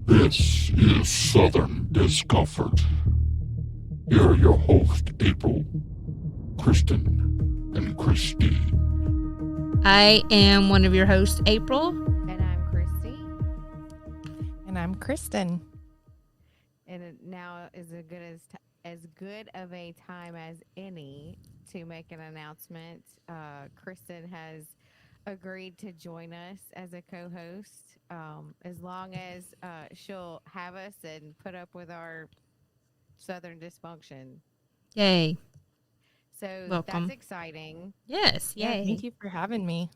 This is Southern Discomfort. Here are your hosts, April, Kristen, and Christine. I am one of your hosts, April. And I'm Christy. And I'm Kristen. And now is as good of a time as any to make an announcement. Kristen has agreed to join us as a co-host, as long as she'll have us and put up with our Southern dysfunction. Yay. So Welcome. That's exciting. Yes, yay. Yeah, thank you for having me.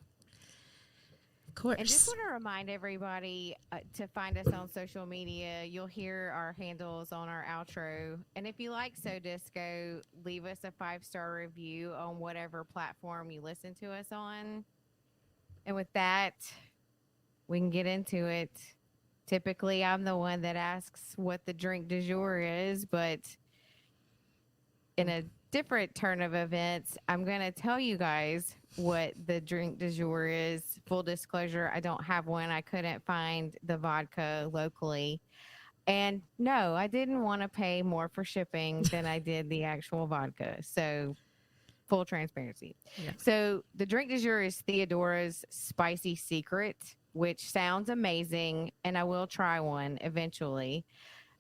Of course. And just want to remind everybody to find us on social media. You'll hear our handles on our outro. And if you like So Disco, leave us a 5-star review on whatever platform you listen to us on. And with that, we can get into it. Typically, I'm the one that asks what the drink du jour is, but in a different turn of events, I'm going to tell you guys what the drink du jour is. Full disclosure, I don't have one. I couldn't find the vodka locally. And no, I didn't want to pay more for shipping than I did the actual vodka. So full transparency. Yeah. So the drink du jour is Theodora's Spicy Secret, which sounds amazing, and I will try one eventually.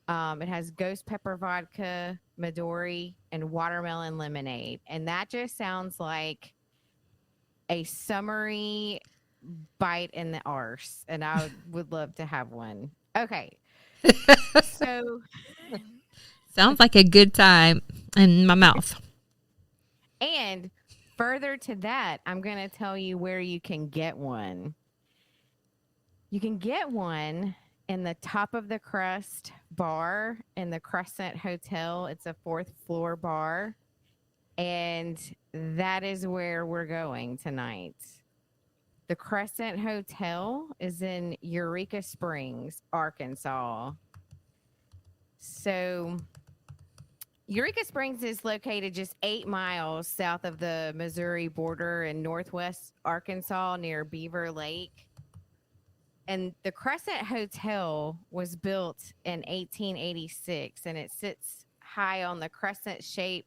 It has ghost pepper vodka, Midori, and watermelon lemonade. And that just sounds like a summery bite in the arse. And I would love to have one. Okay. So sounds like a good time in my mouth. And further to that, I'm going to tell you where you can get one. You can get one in the Top of the Crust bar in the Crescent Hotel. It's a 4th floor bar. And that is where we're going tonight. The Crescent Hotel is in Eureka Springs, Arkansas. So Eureka Springs is located just 8 miles south of the Missouri border in northwest Arkansas near Beaver Lake. And the Crescent Hotel was built in 1886, and it sits high on the crescent-shaped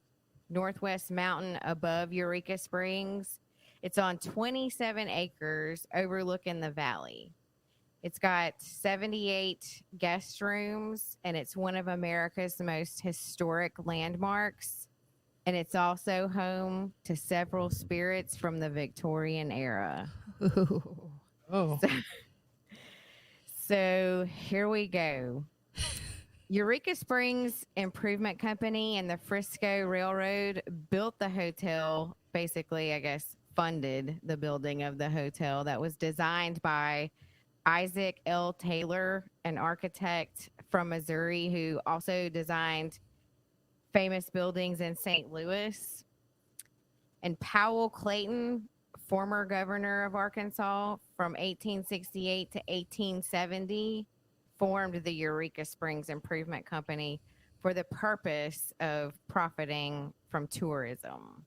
northwest mountain above Eureka Springs. It's on 27 acres overlooking the valley. It's got 78 guest rooms, and it's one of America's most historic landmarks. And it's also home to several spirits from the Victorian era. Oh. So here we go. Eureka Springs Improvement Company and the Frisco Railroad built the hotel, basically, I guess, funded the building of the hotel that was designed by Isaac L. Taylor, an architect from Missouri who also designed famous buildings in St. Louis. And Powell Clayton, former governor of Arkansas from 1868 to 1870, formed the Eureka Springs Improvement Company for the purpose of profiting from tourism.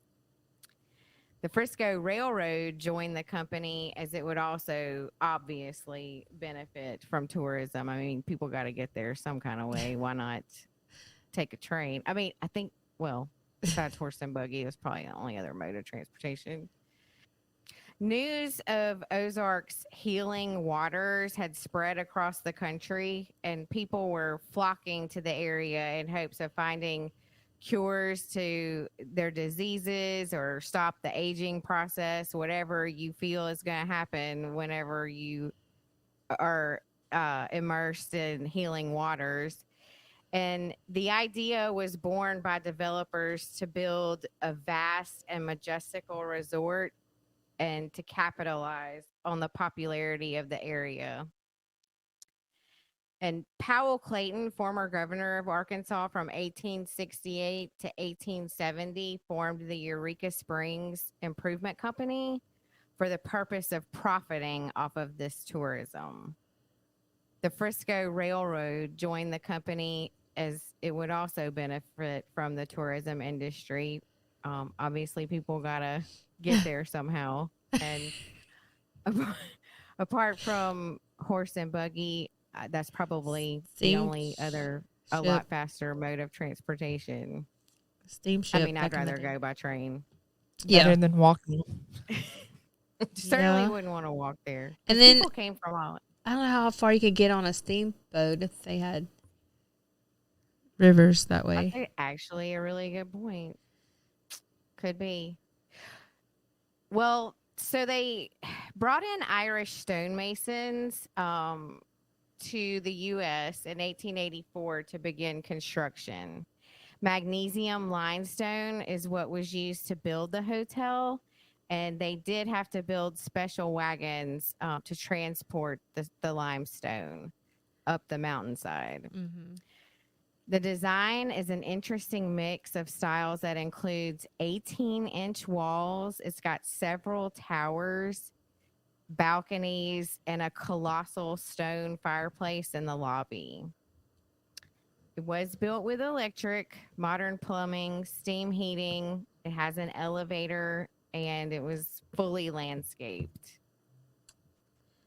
The Frisco Railroad joined the company as it would also obviously benefit from tourism. I mean, people got to get there some kind of way. Why not take a train? I mean, I think, well, besides horse and buggy, it was probably the only other mode of transportation. News of Ozark's healing waters had spread across the country, and people were flocking to the area in hopes of finding cures to their diseases or stop the aging process, whatever you feel is going to happen whenever you are immersed in healing waters. And the idea was born by developers to build a vast and majestical resort and to capitalize on the popularity of the area. And Powell Clayton, former governor of Arkansas from 1868 to 1870, formed the Eureka Springs Improvement Company for the purpose of profiting off of this tourism. The Frisco Railroad joined the company as it would also benefit from the tourism industry. Obviously, people gotta get there somehow, and apart, apart from horse and buggy, that's probably the only other a lot faster mode of transportation. Steamship. I mean, I'd back in the rather day. go by train. Better than walking. Certainly Yeah. wouldn't want to walk there. And 'Cause then- people came from all. I don't know how far you could get on a steamboat if they had rivers that way. That's actually a really good point. Could be. Well, so they brought in Irish stonemasons to the U.S. in 1884 to begin construction. Magnesium limestone is what was used to build the hotel, and they did have to build special wagons to transport the limestone up the mountainside. Mm-hmm. The design is an interesting mix of styles that includes 18-inch walls. It's got several towers, balconies, and a colossal stone fireplace in the lobby. It was built with electric, modern plumbing, steam heating. It has an elevator, and it was fully landscaped.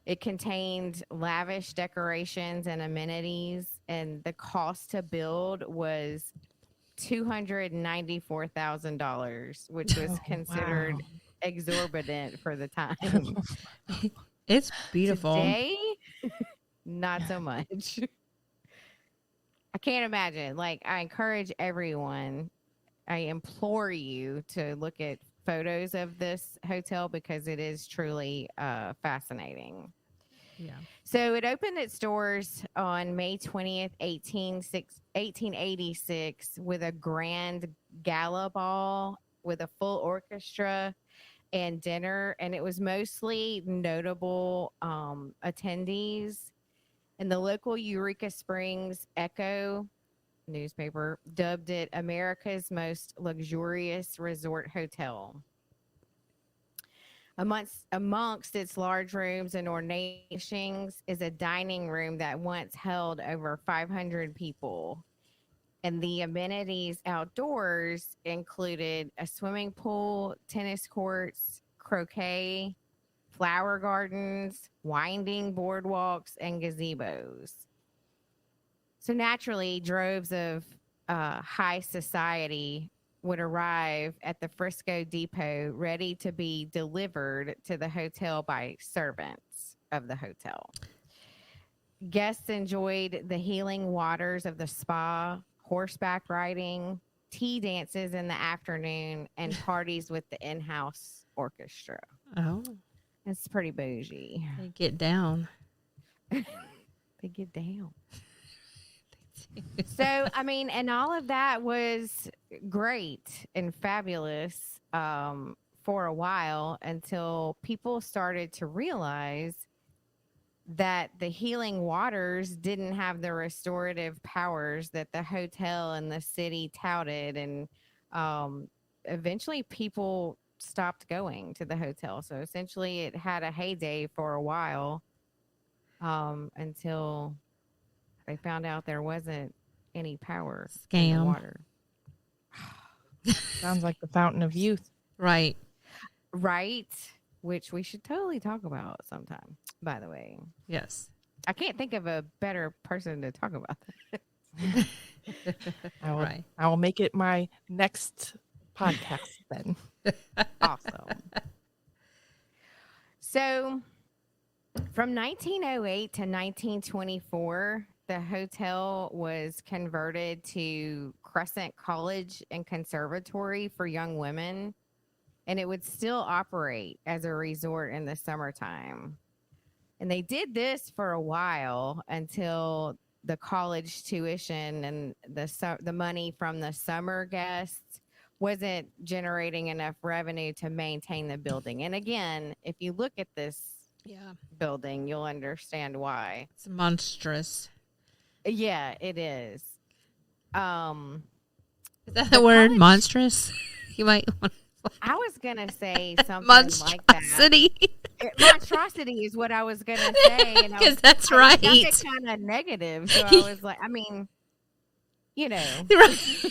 It contained lavish decorations and amenities, and the cost to build was $294,000, which was considered exorbitant for the time. It's beautiful. Today, not so much. I can't imagine. Like, I encourage everyone, I implore you to look at photos of this hotel because it is truly fascinating. Yeah. So it opened its doors on May 20th, 1886 with a grand gala ball with a full orchestra and dinner. And it was mostly notable attendees. And the local Eureka Springs Echo newspaper dubbed it America's most luxurious resort hotel. Amongst its large rooms and ornate furnishings is a dining room that once held over 500 people. And the amenities outdoors included a swimming pool, tennis courts, croquet, flower gardens, winding boardwalks, and gazebos. So naturally, droves of high society would arrive at the Frisco Depot ready to be delivered to the hotel by servants of the hotel. Guests enjoyed the healing waters of the spa, horseback riding, tea dances in the afternoon, and parties with the in-house orchestra. Oh, It's pretty bougie. they get down. They get down. So, I mean, and all of that was great and fabulous for a while until people started to realize that the healing waters didn't have the restorative powers that the hotel and the city touted. And eventually people stopped going to the hotel. So essentially it had a heyday for a while until they found out there wasn't any power in the Scam. water. Sounds like the fountain of youth. Right. Right? Which we should totally talk about sometime, by the way. Yes. I can't think of a better person to talk about that. Right. I will make it my next podcast then. Awesome. So from 1908 to 1924, the hotel was converted to Crescent College and Conservatory for young women, and it would still operate as a resort in the summertime. And they did this for a while until the college tuition and the money from the summer guests wasn't generating enough revenue to maintain the building. And again, if you look at this building, you'll understand why. It's monstrous. Yeah, it is. Is that the word? college- Monstrous? You might want I was gonna say something like that. monstrosity. Monstrosity is what I was gonna say, and I Because was, that's I right. got it kind of negative. So I was like, I mean, you know, Right.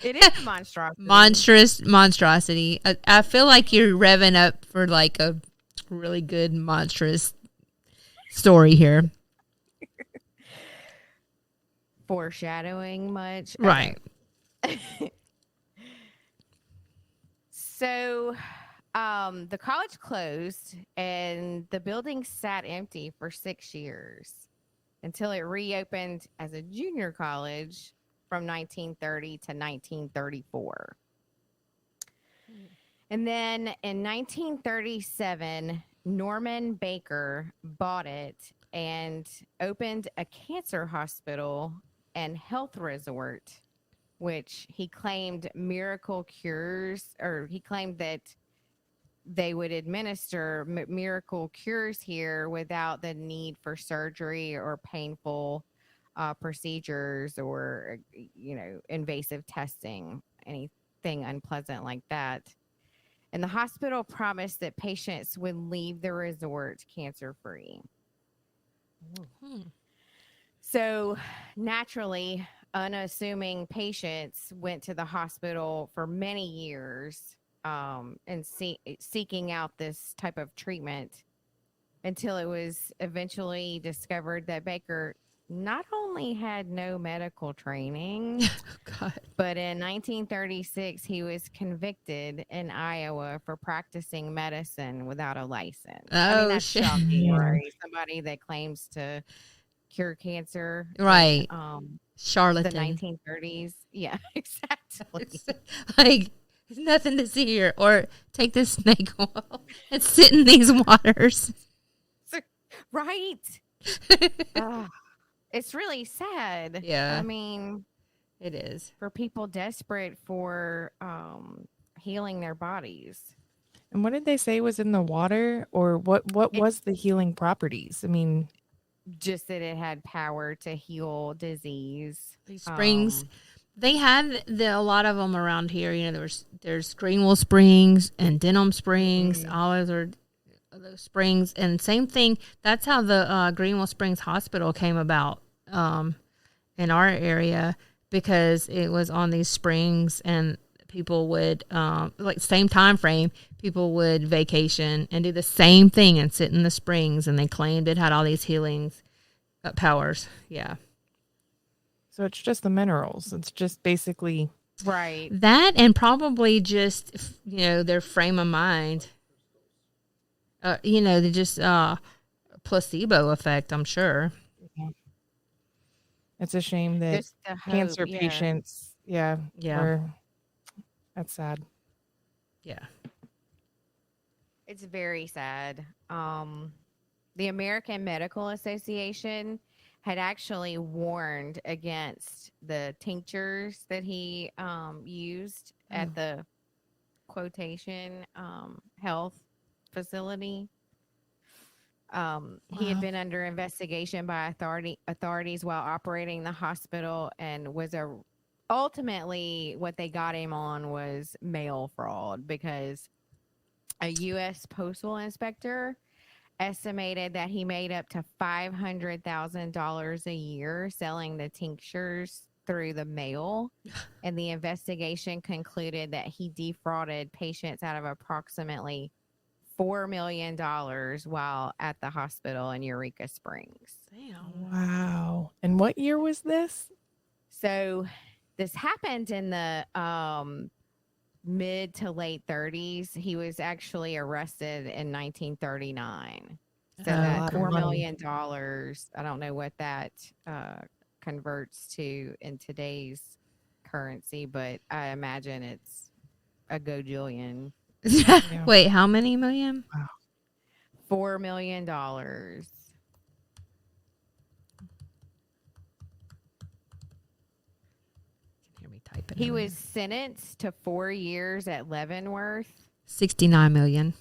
it is a monstrosity. Monstrosity. I feel like you're revving up for like a really good monstrous story here. Foreshadowing much. Right. Okay. So, the college closed and the building sat empty for 6 years until it reopened as a junior college from 1930 to 1934. And then in 1937, Norman Baker bought it and opened a cancer hospital and health resort, which he claimed miracle cures, or he claimed that they would administer miracle cures here without the need for surgery or painful procedures or, invasive testing, anything unpleasant like that. And the hospital promised that patients would leave the resort cancer-free. So naturally, unassuming patients went to the hospital for many years and seeking out this type of treatment until it was eventually discovered that Baker not only had no medical training, God. but in 1936, he was convicted in Iowa for practicing medicine without a license. That's shit. shocking, right? Somebody that claims to cure cancer. Right. The Charlatan. 1930s. Yeah, exactly. It's like, there's nothing to see here. Or take this snake oil and sit in these waters. Right. It's really sad. Yeah. I mean, it is. For people desperate for healing their bodies. And what did they say was in the water, or what was the healing properties? I mean, just that it had power to heal disease. These springs, they had a lot of them around here. You know, there's Greenville Springs and Denham Springs. All those springs, and same thing. That's how the Greenville Springs Hospital came about in our area, because it was on these springs, and people would like same time frame. People would vacation and do the same thing and sit in the springs, and they claimed it had all these healings powers. Yeah. So it's just the minerals. It's just basically right. That, and probably just, their frame of mind. They just placebo effect, I'm sure. Yeah. It's a shame that cancer patients, that's sad. Yeah. It's very sad. The American Medical Association had actually warned against the tinctures that he used at the quotation health facility. He had been under investigation by authorities while operating the hospital, and was ultimately what they got him on was mail fraud, because a U.S. postal inspector estimated that he made up to $500,000 a year selling the tinctures through the mail. And the investigation concluded that he defrauded patients out of approximately $4 million while at the hospital in Eureka Springs. Damn. Wow. And what year was this? So this happened in the mid to late 30s. He was actually arrested in 1939. So that $4 million, I don't know what that converts to in today's currency, but I imagine it's a gajillion. Wait, how many million? Wow. $4 million. He was sentenced to 4 years at Leavenworth. 69 million.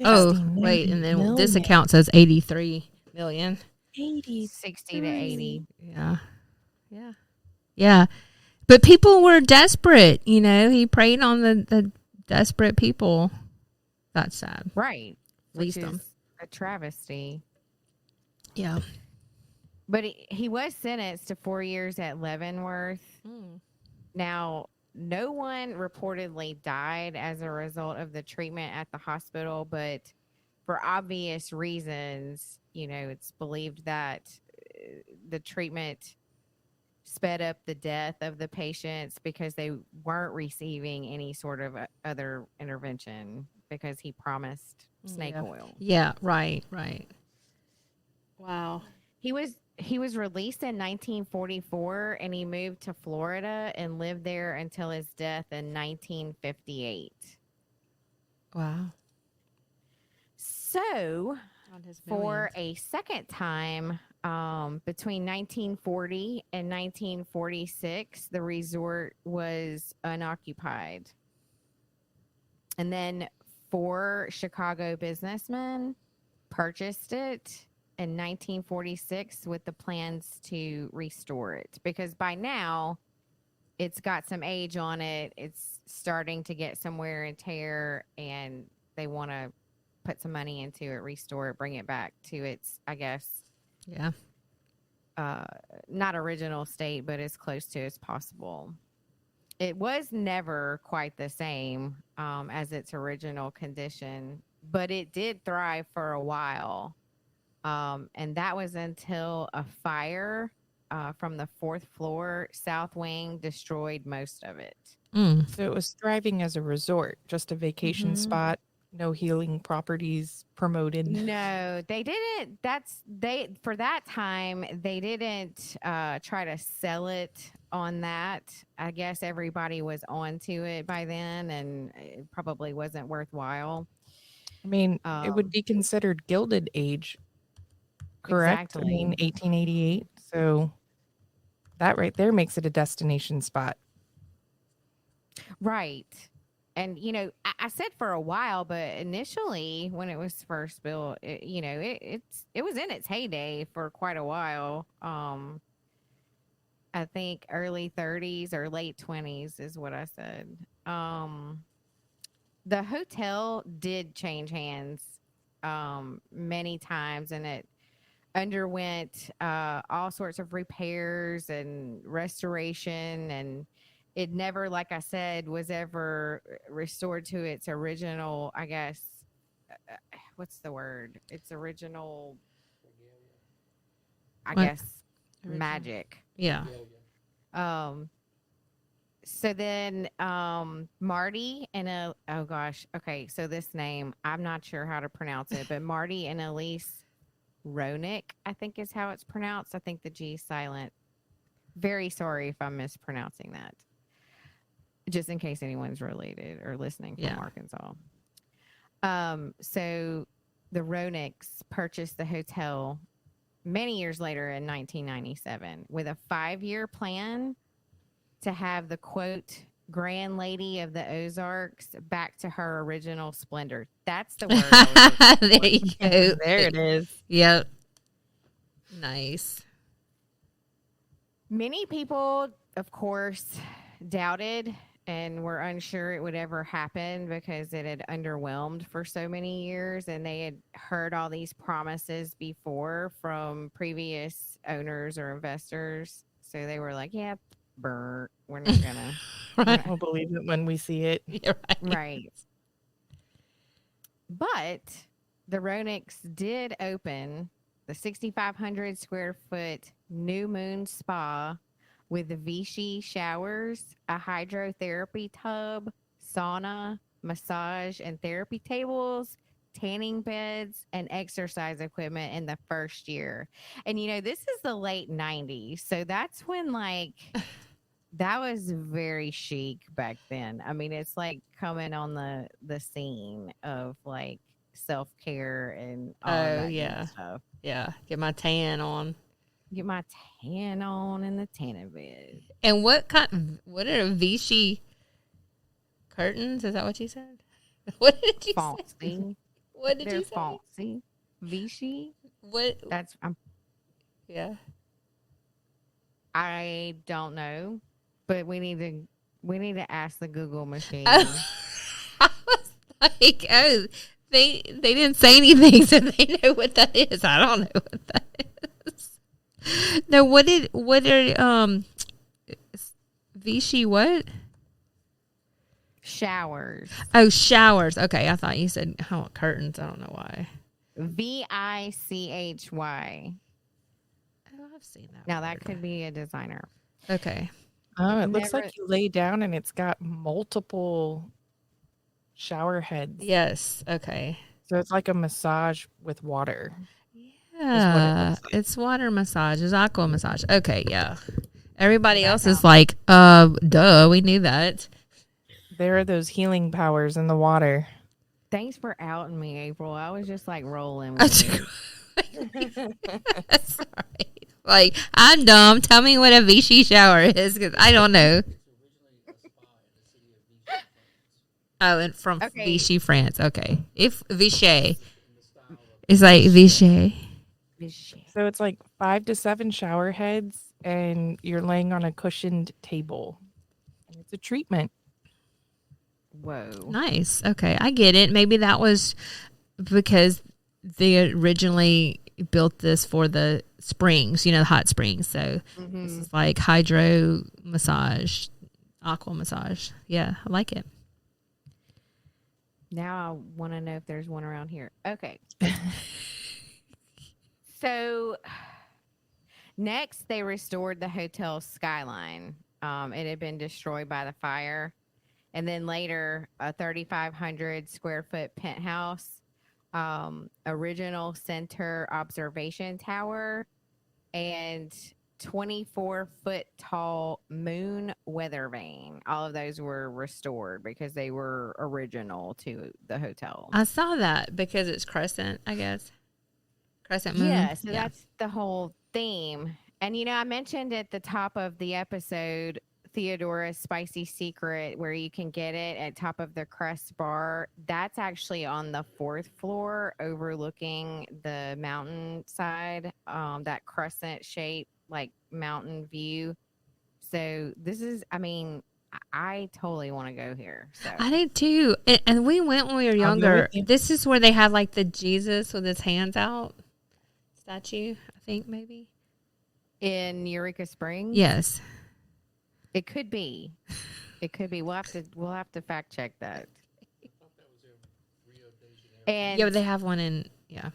Wait, and then this account says 83 million. 60 to 80. Yeah. Yeah. Yeah. But people were desperate, he preyed on the desperate people. That's sad. Right. Leased them. A travesty. Yeah. But he was sentenced to 4 years at Leavenworth. Mm. Now, no one reportedly died as a result of the treatment at the hospital, but for obvious reasons, it's believed that the treatment sped up the death of the patients because they weren't receiving any sort of other intervention because he promised snake oil. Yeah, right. Wow. He was released in 1944 and he moved to Florida and lived there until his death in 1958. Wow. So, On his for millions. a second time, between 1940 and 1946, the resort was unoccupied. And then 4 Chicago businessmen purchased it in 1946 with the plans to restore it, because by now it's got some age on it. It's starting to get some wear and tear, and they want to put some money into it, restore it, bring it back to its, I guess, Yeah. not original state, but as close to as possible. It was never quite the same as its original condition, but it did thrive for a while. And that was until a fire from the 4th floor south wing destroyed most of it. Mm. So it was thriving as a resort, just a vacation spot, no healing properties promoted. No, they didn't. For that time, they didn't try to sell it on that. I guess everybody was onto it by then, and it probably wasn't worthwhile. I mean, it would be considered Gilded Age, correct? Exactly. I mean, 1888. So that right there makes it a destination spot. Right. And, I said for a while, but initially when it was first built, it was in its heyday for quite a while. I think early 30s or late 20s is what I said. The hotel did change hands many times, and it underwent all sorts of repairs and restoration, and it never, like I said, was ever restored to its original, I guess, what's the word? Its original, I guess, magic. Yeah. So then Marty and oh gosh, okay, so this name, I'm not sure how to pronounce it, but Marty and Elise Ronick, I think is how it's pronounced. I think the G is silent. Very sorry if I'm mispronouncing that. Just in case anyone's related or listening from Arkansas. So the Ronicks purchased the hotel many years later in 1997 with a 5-year plan to have the, quote, Grand Lady of the Ozarks back to her original splendor. That's the word. I was There you go. There it is. Yep. Nice. Many people, of course, doubted and were unsure it would ever happen because it had underwhelmed for so many years, and they had heard all these promises before from previous owners or investors. So they were like, yeah, we're not gonna Right. We'll believe it when we see it. You're right. right. But the Ronicks did open the 6,500 square foot New Moon Spa with Vichy showers, a hydrotherapy tub, sauna, massage and therapy tables, tanning beds, and exercise equipment in the first year. And, this is the late 90s. So that's when, that was very chic back then. I mean, it's like coming on the scene of, self-care and all of that kind of stuff. Yeah. Get my tan on. Get my tan on in the tanning bed. And what are Vichy curtains? Is that what you said? What did you say? Fancy. What did They're you say? fancy. Vichy. What? That's Yeah. I don't know, but we need to ask the Google machine. I was like, oh, they didn't say anything, so they know what that is. I don't know what that is. No, what are Vichy what? Showers. Oh, showers. Okay, I thought you said curtains. I don't know why. Vichy. Oh, I've seen that. Now that word. could be a designer. Okay. Oh, it looks Never- like you lay down and it's got multiple shower heads. Yes. Okay. So it's like a massage with water. Yeah, looks like. it's water massage. It's aqua massage. Okay, yeah. Everybody That else is sounds- like, duh, we knew that. There are those healing powers in the water. Thanks for outing me, April. I was just like rolling with it. Sorry. Like, I'm dumb. Tell me what a Vichy shower is, because I don't know. Oh, and from Okay. Vichy, France. Okay. If Vichy is like Vichy. Vichy. So it's like 5 to 7 shower heads and you're laying on a cushioned table. And it's a treatment. Whoa. Nice. Okay, I get it. Maybe that was because they originally built this for the springs, the hot springs. So this is like hydro massage, aqua massage. Yeah, I like it. Now I want to know if there's one around here. Okay. So next, they restored the hotel skyline. It had been destroyed by the fire. And then later, a 3,500 square foot penthouse, original center observation tower, and 24-foot tall moon weather vane. All of those were restored because they were original to the hotel. I saw that because it's Crescent, I guess. Crescent Moon. Yeah, so that's the whole theme. And I mentioned at the top of the episode Theodora's Spicy Secret, where you can get it at top of the Crest Bar. That's actually on the 4th floor overlooking the mountainside, that crescent shape, like mountain view. So this is, I totally want to go here. So I did too. And we went when we were I'll go younger. with you. This is where they had like the Jesus with his hands out statue, I think maybe. in Eureka Springs, Yes. it could be. It could be. We'll have to fact check that. And Yeah, but they have one in, yeah.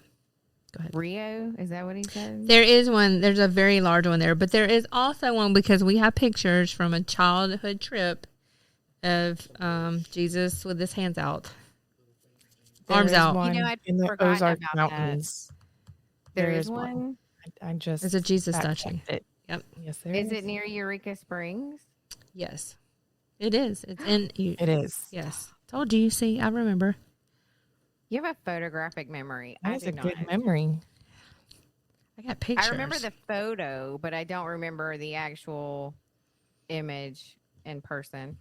Go ahead. Rio, is that what he said? There is one. There's a very large one there, but there is also one because we have pictures from a childhood trip of Jesus with his hands out, There arms is out. one I'd in the forgotten Ozark about that. Mountains. There There is is one. one. I just There's a Jesus fact statue. checked it. Yep. Yes, there Is it near Eureka Springs? Yes, it is. It's in. It is. Yes, told you. See, I remember. You have a photographic memory. That I is do a good not. memory. I got pictures. I remember the photo, but I don't remember the actual image in person.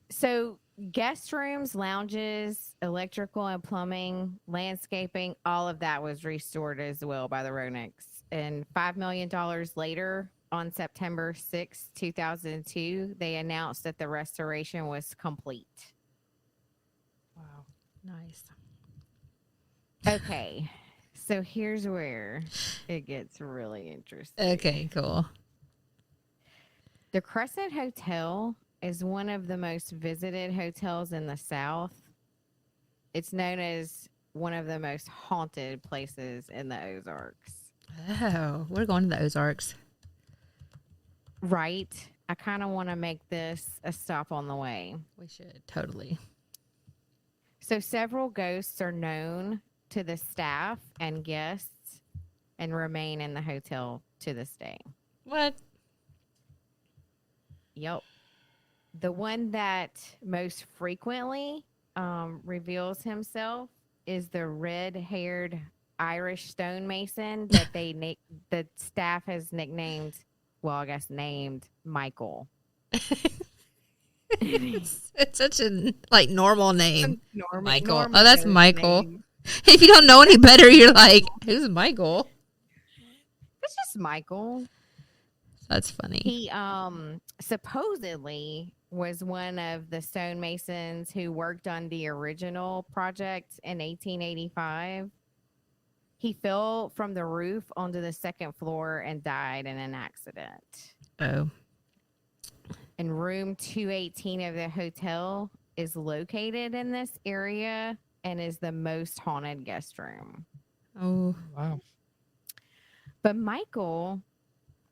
So, guest rooms, lounges, electrical and plumbing, landscaping, all of that was restored as well by the Roenics. And $5 million later, on September 6, 2002, they announced that the restoration was complete. Wow. Nice. Okay. So here's where it gets really interesting. Okay, cool. The Crescent Hotel is one of the most visited hotels in the South. It's known as one of the most haunted places in the Ozarks. Oh, we're going to the Ozarks. Right? I kind of want to make this a stop on the way. We should totally. So several ghosts are known to the staff and guests and remain in the hotel to this day. What? Yep. The one that most frequently reveals himself is the red-haired Irish stonemason that the staff has nicknamed, well, I guess named Michael. It's such a normal name. Michael. normal Oh, that's ghost Michael. name. If you don't know any better, you're like, who's Michael? It's just Michael. That's funny. He supposedly was one of the stonemasons who worked on the original project in 1885. He fell from the roof onto the second floor and died in an accident. Oh. And room 218 of the hotel is located in this area and is the most haunted guest room. Oh. Wow. But Michael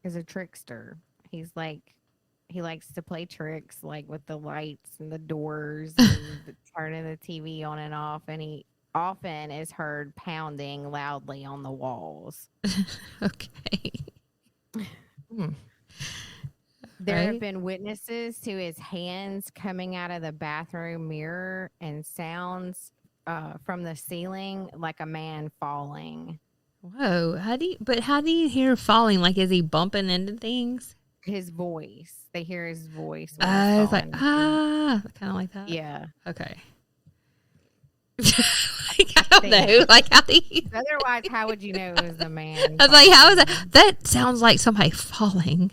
is a trickster. He likes to play tricks like with the lights and the doors and turning the TV on and off. And he often is heard pounding loudly on the walls. Okay. There have been witnesses to his hands coming out of the bathroom mirror and sounds from the ceiling like a man falling. Whoa. How do you hear falling? Like, is he bumping into things? His voice. They hear his voice. It's like, kind of like that. Yeah. Okay. Like, I don't know. Like, how do you? Otherwise, how would you know it was a man? I was like, how is that? That sounds like somebody falling.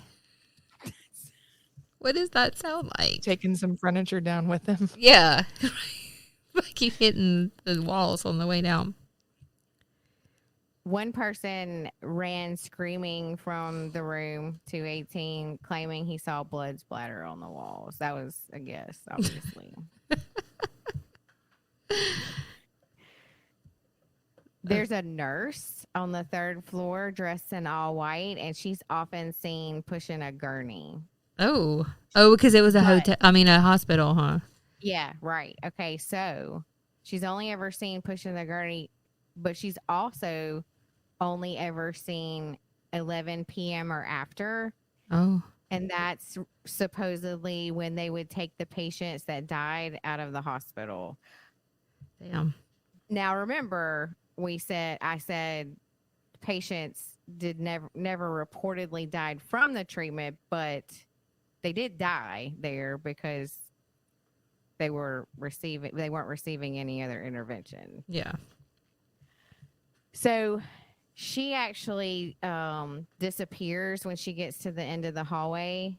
What does that sound like? Taking some furniture down with him. Yeah. Like he's hitting the walls on the way down. One person ran screaming from the room 218, claiming he saw blood splatter on the walls. That was a guess, obviously. There's a nurse on the third floor dressed in all white, and she's often seen pushing a gurney. Oh, because it was a hotel. I mean, a hospital, huh? Yeah, right. Okay, so she's only ever seen pushing the gurney, but she's also only ever seen 11 p.m. or after. Oh. And that's supposedly when they would take the patients that died out of the hospital. Damn. Now, remember, I said patients never reportedly died from the treatment, but they did die there because they weren't receiving any other intervention. Yeah. So she actually disappears when she gets to the end of the hallway.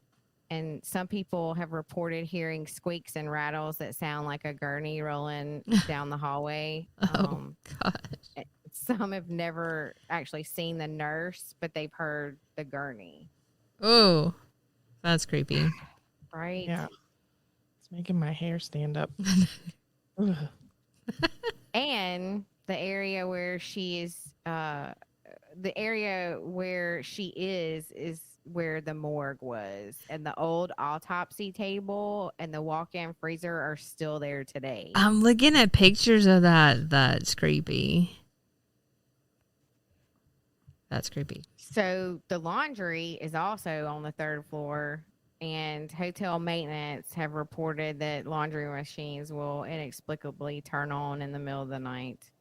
And some people have reported hearing squeaks and rattles that sound like a gurney rolling down the hallway. Oh, God. Some have never actually seen the nurse, but they've heard the gurney. Oh, that's creepy. Right? Yeah. It's making my hair stand up. And the area where she is, is where the morgue was, and the old autopsy table and the walk-in freezer are still there today. I'm looking at pictures of that. That's creepy. That's creepy. So the laundry is also on the third floor, and hotel maintenance have reported that laundry machines will inexplicably turn on in the middle of the night.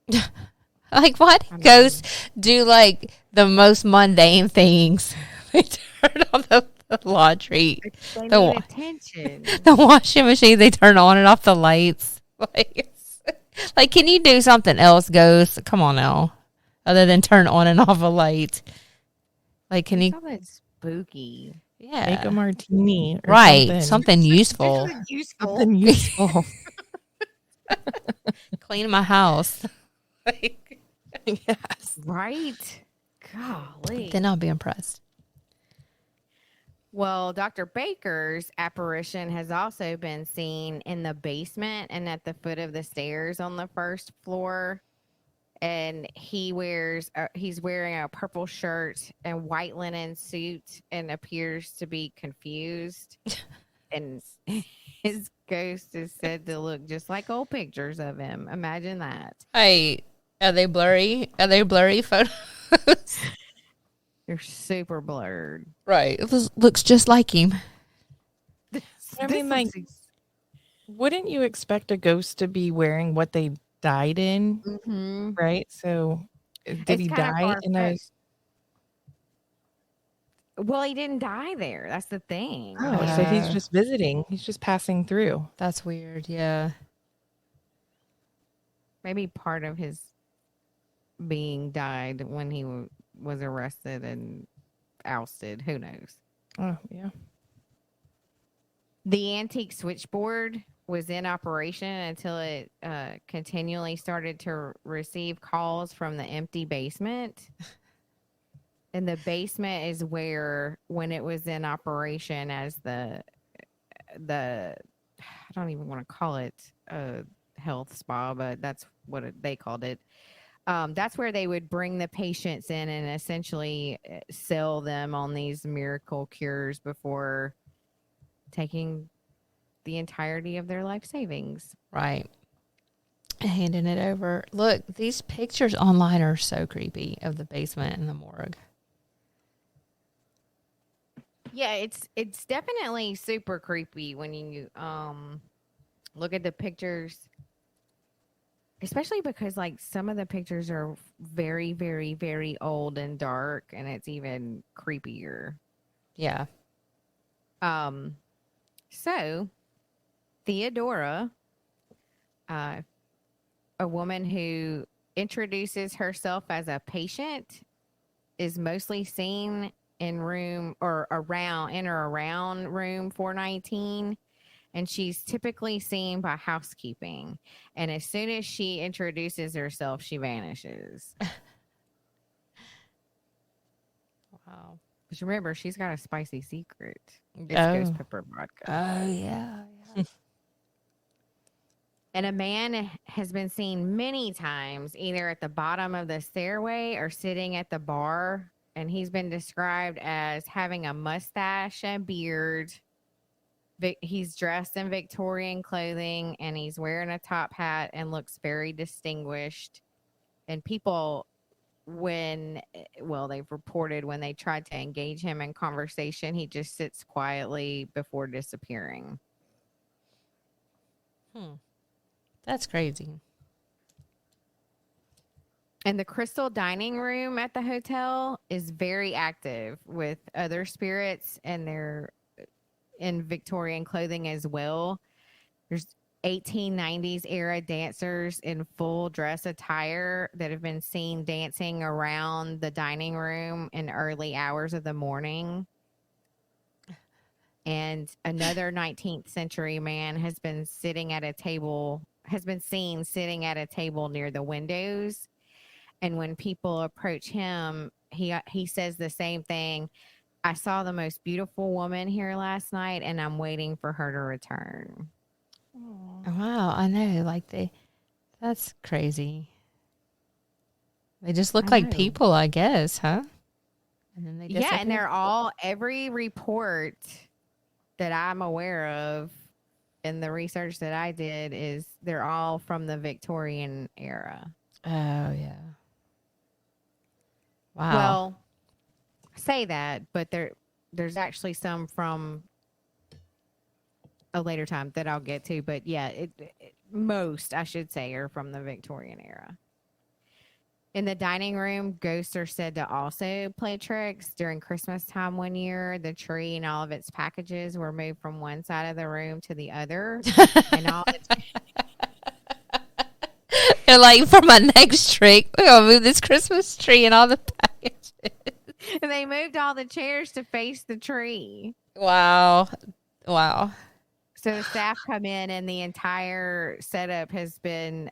Like, what? Ghosts do like the most mundane things. They turn on the laundry. They The need wa- attention. The washing machine, they turn on and off the lights. Like, can you do something else, Ghost? Come on now. Other than turn on and off a light. Like, can you? Something spooky. Yeah. Make a martini. Or Right. Something useful. Something useful. Clean my house. Like, Yes. Right? Golly. then I'll be impressed. Well, Dr. Baker's apparition has also been seen in the basement and at the foot of the stairs on the first floor. And he's wearing a purple shirt and white linen suit and appears to be confused. And his ghost is said to look just like old pictures of him. Imagine that. Hey, are they blurry? Are they blurry photos? They're super blurred. Right. It looks just like him. I mean, like, wouldn't you expect a ghost to be wearing what they died in? Mm-hmm. Right? So, did It's he kinda die in a... far-fetched. Well, he didn't die there. That's the thing. Oh, so he's just visiting. He's just passing through. That's weird. Yeah. Maybe part of his being died when he was arrested and ousted. Who knows? Oh, yeah. The antique switchboard was in operation until it continually started to receive calls from the empty basement. And the basement is where, when it was in operation as the I don't even want to call it a health spa, but that's what they called it. That's where they would bring the patients in and essentially sell them on these miracle cures before taking the entirety of their life savings. Right. Handing it over. Look, these pictures online are so creepy of the basement and the morgue. Yeah, it's definitely super creepy when you look at the pictures, especially because like some of the pictures are very, very, very old and dark, and it's even creepier. Yeah. So Theodora, a woman who introduces herself as a patient, is mostly seen in or around room 419. And she's typically seen by housekeeping. And as soon as she introduces herself, she vanishes. Wow. But remember, she's got a spicy secret. It's Oh. ghost pepper vodka. Oh, yeah. And a man has been seen many times, either at the bottom of the stairway or sitting at the bar. And he's been described as having a mustache and beard. He's dressed in Victorian clothing, and he's wearing a top hat and looks very distinguished. And people, they've reported when they tried to engage him in conversation, he just sits quietly before disappearing. That's crazy. And the crystal dining room at the hotel is very active with other spirits, and they're in Victorian clothing as well. There's 1890s era dancers in full dress attire that have been seen dancing around the dining room in early hours of the morning. And another 19th century man has been seen sitting at a table near the windows. And when people approach him, he says the same thing. I saw the most beautiful woman here last night, and I'm waiting for her to return. Wow, I know. That's crazy. They just look like people, I guess, huh? And then they and they're every report that I'm aware of in the research that I did is they're all from the Victorian era. Oh, yeah. Wow. Well, I say that, but there's actually some from a later time that I'll get to. But yeah, most, I should say, are from the Victorian era. In the dining room, ghosts are said to also play tricks. During Christmas time one year, the tree and all of its packages were moved from one side of the room to the other. And all its They're like, for my next trick, we're going to move this Christmas tree and all the packages. And they moved all the chairs to face the tree. Wow. Wow. So the staff come in, and the entire setup has been,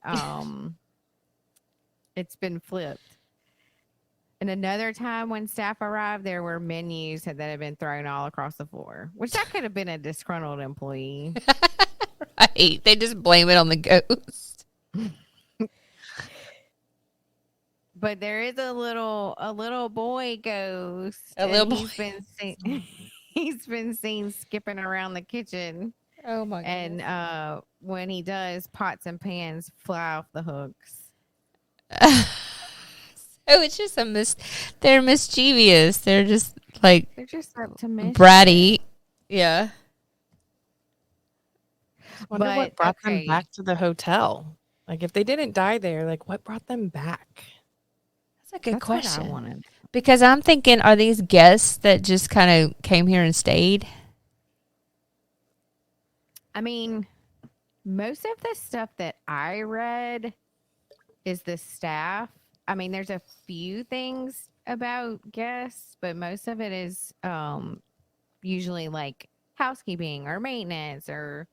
it's been flipped. And another time when staff arrived, there were menus that had been thrown all across the floor, which that could have been a disgruntled employee. Right. They just blame it on the ghost. But there is a little boy ghost. A little boy. He's been seen skipping around the kitchen. Oh my god. And when he does, pots and pans fly off the hooks. So it's just they're mischievous. They're just like They're just up to mischief. bratty. Yeah. I wonder But, what brought okay. them back to the hotel. Like, if they didn't die there, like, what brought them back? That's a good That's what I question. wanted. Because I'm thinking, are these guests that just kind of came here and stayed? I mean, most of the stuff that I read is the staff. I mean, there's a few things about guests, but most of it is usually like housekeeping or maintenance or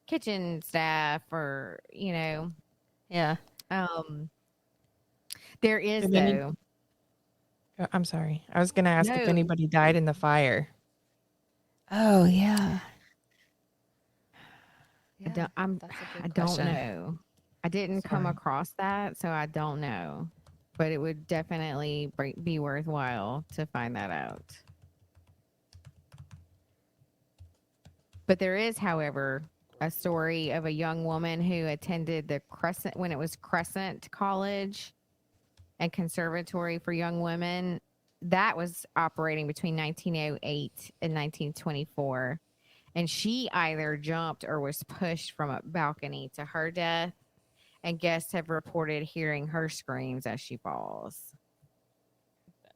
kitchen staff or, Yeah. there is Did any- though. I'm sorry. I was going to ask if No. anybody died in the fire. Oh yeah. I don't, That's a I good don't question. know. I didn't come Sorry. across that, so I don't know. But it would definitely be worthwhile to find that out. But there is, however, a story of a young woman who attended the Crescent when it was Crescent College and Conservatory for Young Women. That was operating between 1908 and 1924. And she either jumped or was pushed from a balcony to her death. And guests have reported hearing her screams as she falls.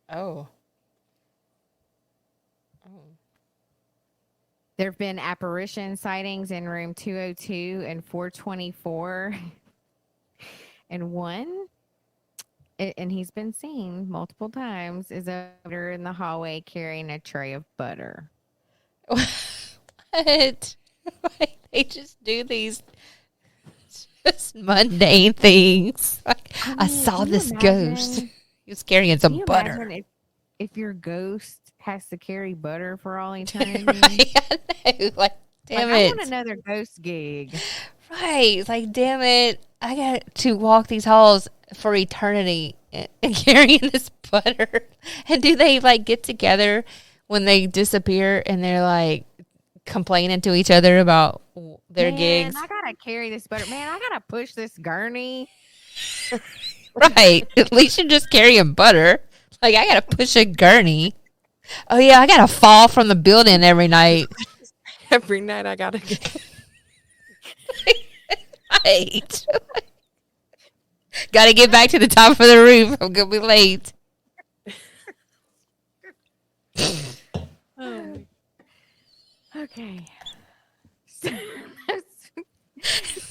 Oh. There have been apparition sightings in room 202 and 424. And one, and he's been seen multiple times, is over in the hallway carrying a tray of butter. What? Like, they just do these just mundane things. Like, I saw can you this ghost. imagine- He was carrying Can some you butter. imagine if your ghost has to carry butter for all eternity? Right? I know. Like, damn I it. want another ghost gig. Right. It's like, damn it. I got to walk these halls for eternity and carrying this butter. And do they like get together when they disappear and they're like complaining to each other about their gigs? I gotta carry this butter. Man, I gotta push this gurney. Right. At least you're just carrying butter. Like, I got to push a gurney. Oh, yeah. I got to fall from the building every night. Every night I got to get. Right. Got to get back to the top of the roof. I'm going to be late. Okay.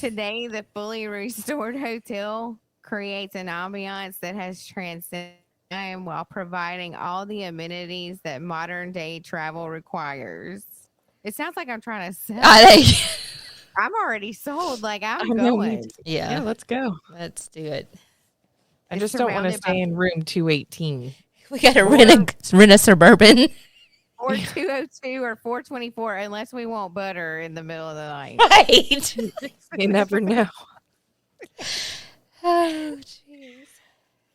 Today, the fully restored hotel creates an ambiance that has transcended time while providing all the amenities that modern day travel requires. It sounds like I'm trying to sell. I'm already sold. Like, I'm going. Yeah, let's go. Let's do it. I It's just don't want to surrounded by- stay in room 218. We got to rent a Suburban. Or 202 or 424, unless we want butter in the middle of the night. Right. You never know. Oh, jeez.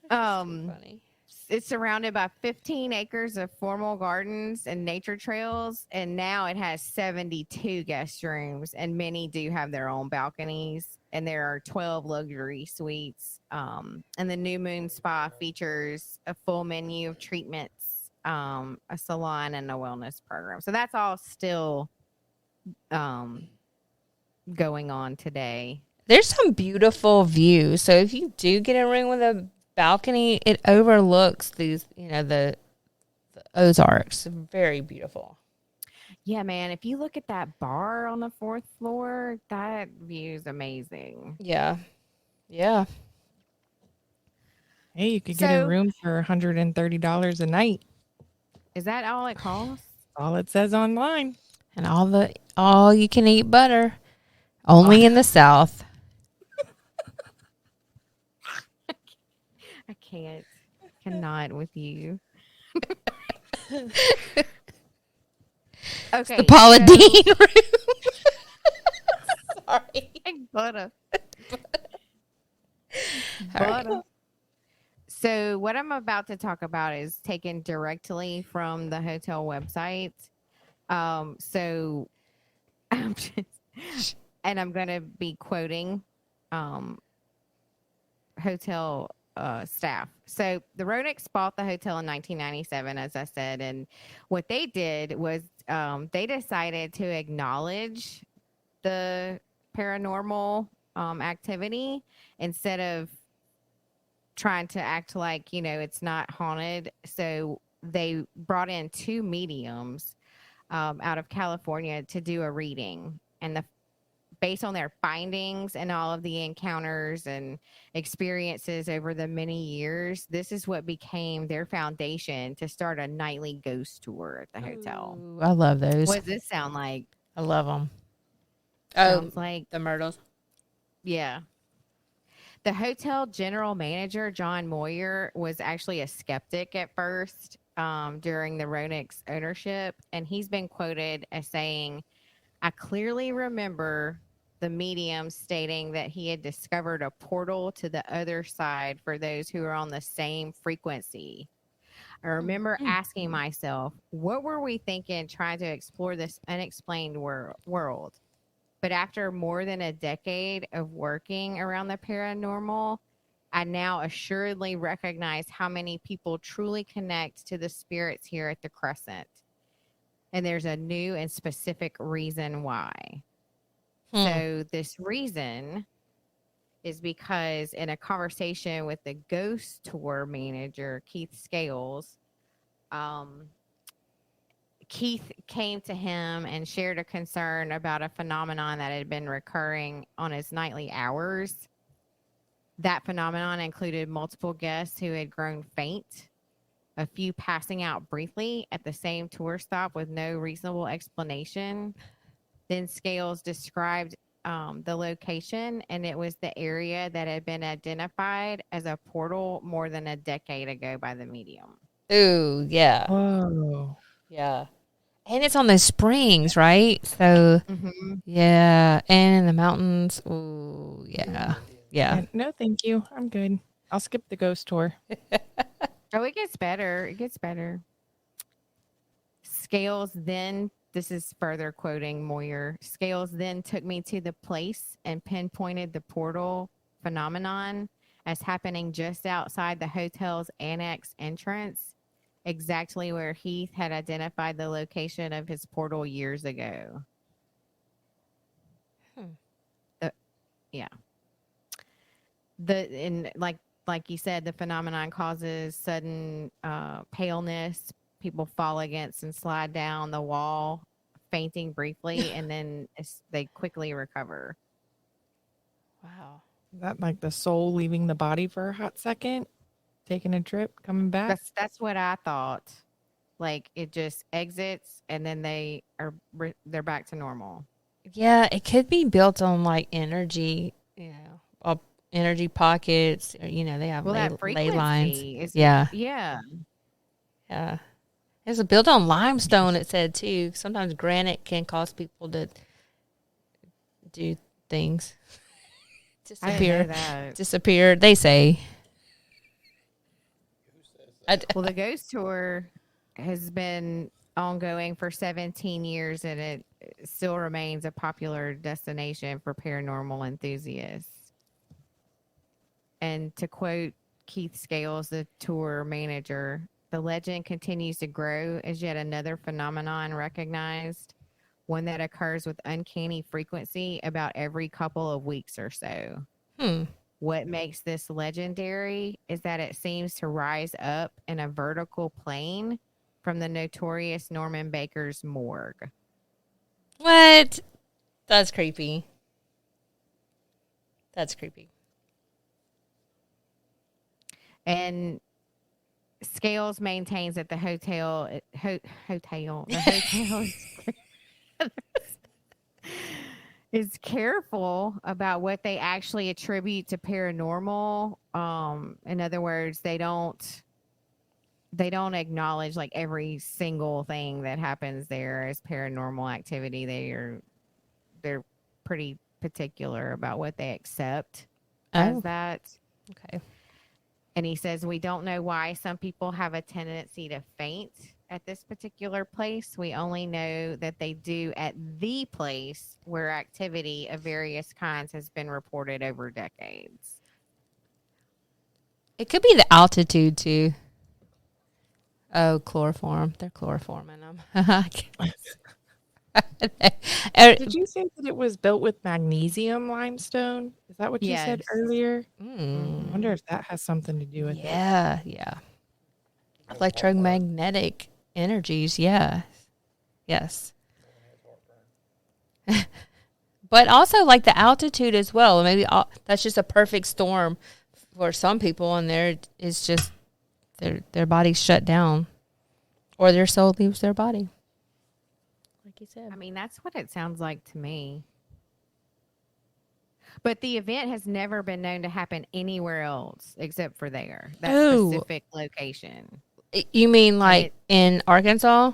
Funny. It's surrounded by 15 acres of formal gardens and nature trails, and now it has 72 guest rooms, and many do have their own balconies, and there are 12 luxury suites. And the New Moon Spa features a full menu of treatments, a salon, and a wellness program. So that's all still going on today. There's some beautiful views. So if you do get a room with a balcony, it overlooks these, the Ozarks. Very beautiful. Yeah, man. If you look at that bar on the 4th floor, that view is amazing. Yeah. Yeah. Hey, you could get a So- room for $130 a night. Is that all it costs? All it says online. And all you can eat butter. Only in the South. I cannot with you. Okay. The Paula Deen room. Sorry. Butter. Butter. So what I'm about to talk about is taken directly from the hotel website. So I'm just, and I'm going to be quoting hotel staff. So the Rodicks bought the hotel in 1997, as I said, and what they did was they decided to acknowledge the paranormal activity instead of trying to act like, it's not haunted. So they brought in 2 mediums out of California to do a reading, and based on their findings and all of the encounters and experiences over the many years, this is what became their foundation to start a nightly ghost tour at the hotel. Ooh, I love those. What does this sound like? I love them. Sounds like. the Myrtles. Yeah. The hotel general manager, John Moyer, was actually a skeptic at first during the Ronix ownership. And he's been quoted as saying, I clearly remember the medium stating that he had discovered a portal to the other side for those who are on the same frequency. I remember asking myself, what were we thinking trying to explore this unexplained world? But after more than a decade of working around the paranormal, I now assuredly recognize how many people truly connect to the spirits here at the Crescent. And there's a new and specific reason why. So this reason is because in a conversation with the ghost tour manager, Keith Scales, Keith came to him and shared a concern about a phenomenon that had been recurring on his nightly hours. That phenomenon included multiple guests who had grown faint, a few passing out briefly at the same tour stop with no reasonable explanation. Then Scales described the location, and it was the area that had been identified as a portal more than a decade ago by the medium. Ooh, yeah. Whoa. Yeah. And it's on the springs, right? So, yeah. And in the mountains. Ooh, yeah. Yeah. No, thank you. I'm good. I'll skip the ghost tour. Oh, it gets better. It gets better. Scales then, this is further quoting Moyer, Scales then took me to the place and pinpointed the portal phenomenon as happening just outside the hotel's annex entrance, exactly where Heath had identified the location of his portal years ago. Yeah. Like you said, the phenomenon causes sudden paleness. People fall against and slide down the wall, fainting briefly, and then they quickly recover. Wow. Is that like the soul leaving the body for a hot second, taking a trip, coming back? That's what I thought. Like it just exits, and then they're back to normal. Yeah, it could be built on like energy, energy pockets. Or, they have ley lines. Yeah. It's built on limestone. It said too. Sometimes granite can cause people to do things. Disappear. They say. Well, the ghost tour has been ongoing for 17 years, and it still remains a popular destination for paranormal enthusiasts. And to quote Keith Scales, the tour manager, the legend continues to grow as yet another phenomenon recognized, one that occurs with uncanny frequency about every couple of weeks or so. What makes this legendary is that it seems to rise up in a vertical plane from the notorious Norman Baker's morgue. What? That's creepy. And Scales maintains that the hotel is careful about what they actually attribute to paranormal. In other words, they don't acknowledge like every single thing that happens there as paranormal activity. They're pretty particular about what they accept as that. Okay. And he says, we don't know why some people have a tendency to faint at this particular place. We only know that they do at the place where activity of various kinds has been reported over decades. It could be the altitude too. Oh, chloroform. They're chloroforming them. Did you say that it was built with magnesium limestone? Is that what you said earlier? I wonder if that has something to do with it. Yeah. Electromagnetic energies, yes. But also like the altitude as well. Maybe that's just a perfect storm for some people, and it's just their body's shut down, or their soul leaves their body. Like you said. I mean, that's what it sounds like to me. But the event has never been known to happen anywhere else except for there. That specific location. You mean like in Arkansas?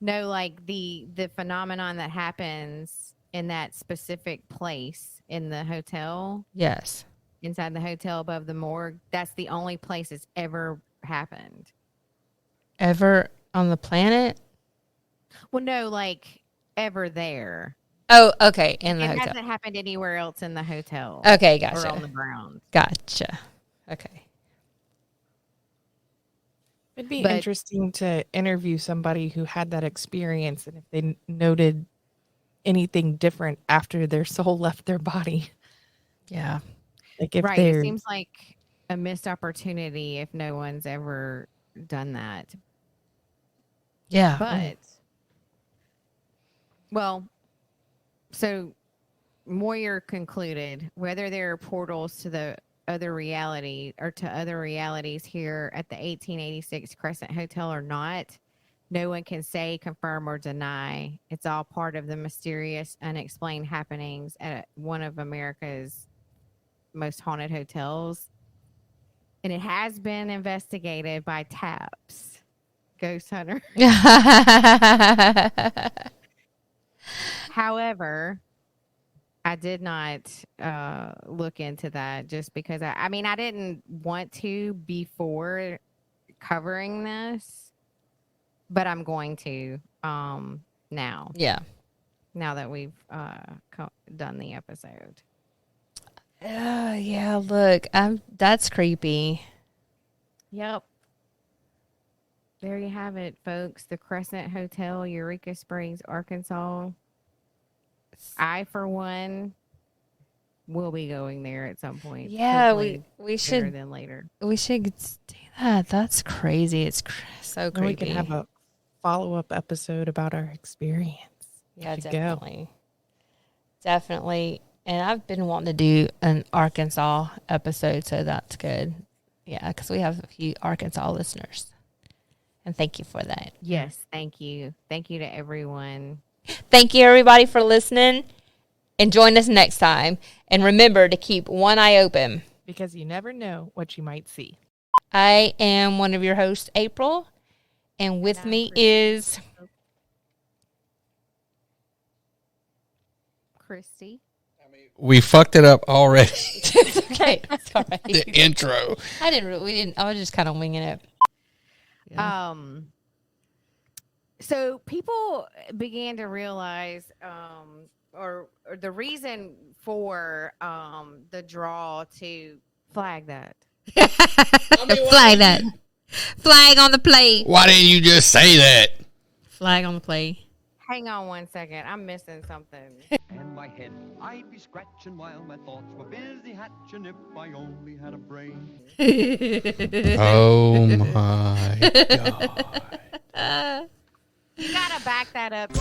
No, like the phenomenon that happens in that specific place in the hotel. Yes. Inside the hotel above the morgue. That's the only place it's ever happened. Ever on the planet? Well, no, like ever there. Oh, okay. In the hotel. It hasn't happened anywhere else in the hotel. Okay, gotcha. Or on the ground. Gotcha. Okay. It'd be interesting to interview somebody who had that experience and if they noted anything different after their soul left their body. Yeah. Like if right. It seems like a missed opportunity if no one's ever done that. Yeah. But, well, so Moyer concluded whether there are portals to the other reality or to other realities here at the 1886 Crescent Hotel or not, no one can say, confirm, or deny. It's all part of the mysterious, unexplained happenings at one of America's most haunted hotels. And it has been investigated by TAPS, Ghost Hunter. However, I did not look into that just because I mean, I didn't want to before covering this, but I'm going to now. Yeah. Now that we've done the episode. Yeah, look, that's creepy. Yep. There you have it, folks. The Crescent Hotel, Eureka Springs, Arkansas. I, for one, will be going there at some point. Yeah, Hopefully we should. sooner than later. We should do that. That's crazy. It's so creepy. We can have a follow-up episode about our experience. Yeah, definitely. Definitely. And I've been wanting to do an Arkansas episode, so that's good. Yeah, because we have a few Arkansas listeners. And thank you for that. Yes, thank you. Thank you to everyone. Thank you, everybody, for listening. And join us next time. And remember to keep one eye open. Because you never know what you might see. I am one of your hosts, April. And with me is... Christy. We fucked it up already. It's okay. That's all right. The intro. I was just kind of winging it. Yeah. So people began to realize, or the reason for the draw to flag that. Flag that. Flag on the play. Why didn't you just say that? Flag on the play. Hang on one second. I'm missing something. And my head, I'd be scratching while my thoughts were busy hatching if I only had a brain. Oh my God. You gotta back that up.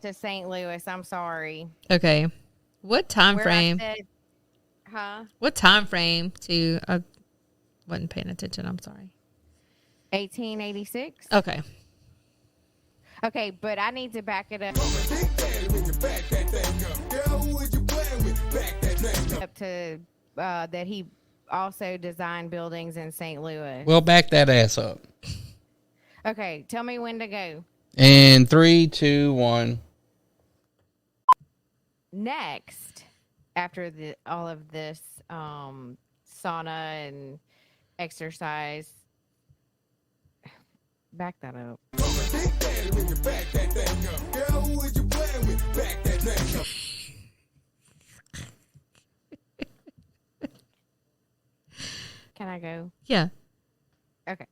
To St. Louis. I'm sorry. Okay. What time Where frame? I said, huh? What time frame to... I wasn't paying attention. I'm sorry. 1886. Okay. Okay, but I need to back it up. Up to that he also designed buildings in St. Louis. Well, back that ass up. Okay, tell me when to go. And 3, 2, 1. Next, after all of this sauna and exercise, back that up. Can I go? Yeah. Okay.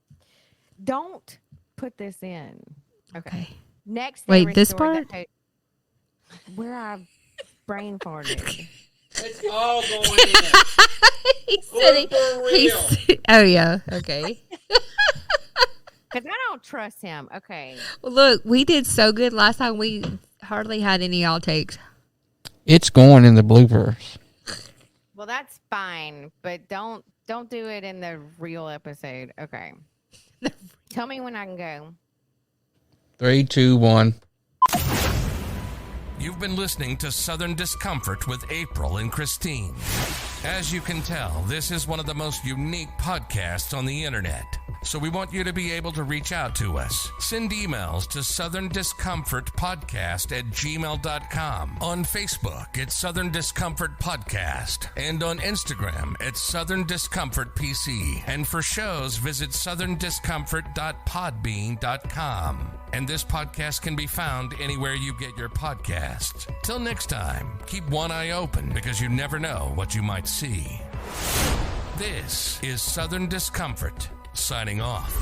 Don't put this in. Okay. Next. Wait, this part? Where I brain farted. It's all going in. He said oh, yeah. Okay. Because I don't trust him. Okay. Well, look, we did so good last time. We hardly had any outtakes. It's going in the bloopers. Well, that's fine, but don't do it in the real episode. Okay. Tell me when I can go. 3, 2, 1. You've been listening to Southern Discomfort with April and Christine. As you can tell, this is one of the most unique podcasts on the internet. So we want you to be able to reach out to us. Send emails to southerndiscomfortpodcast@gmail.com, on Facebook at Southern Discomfort Podcast, and on Instagram at Southern Discomfort PC. And for shows, visit southerndiscomfort.podbean.com. And this podcast can be found anywhere you get your podcasts. Till next time, keep one eye open because you never know what you might see. This is Southern Discomfort, signing off.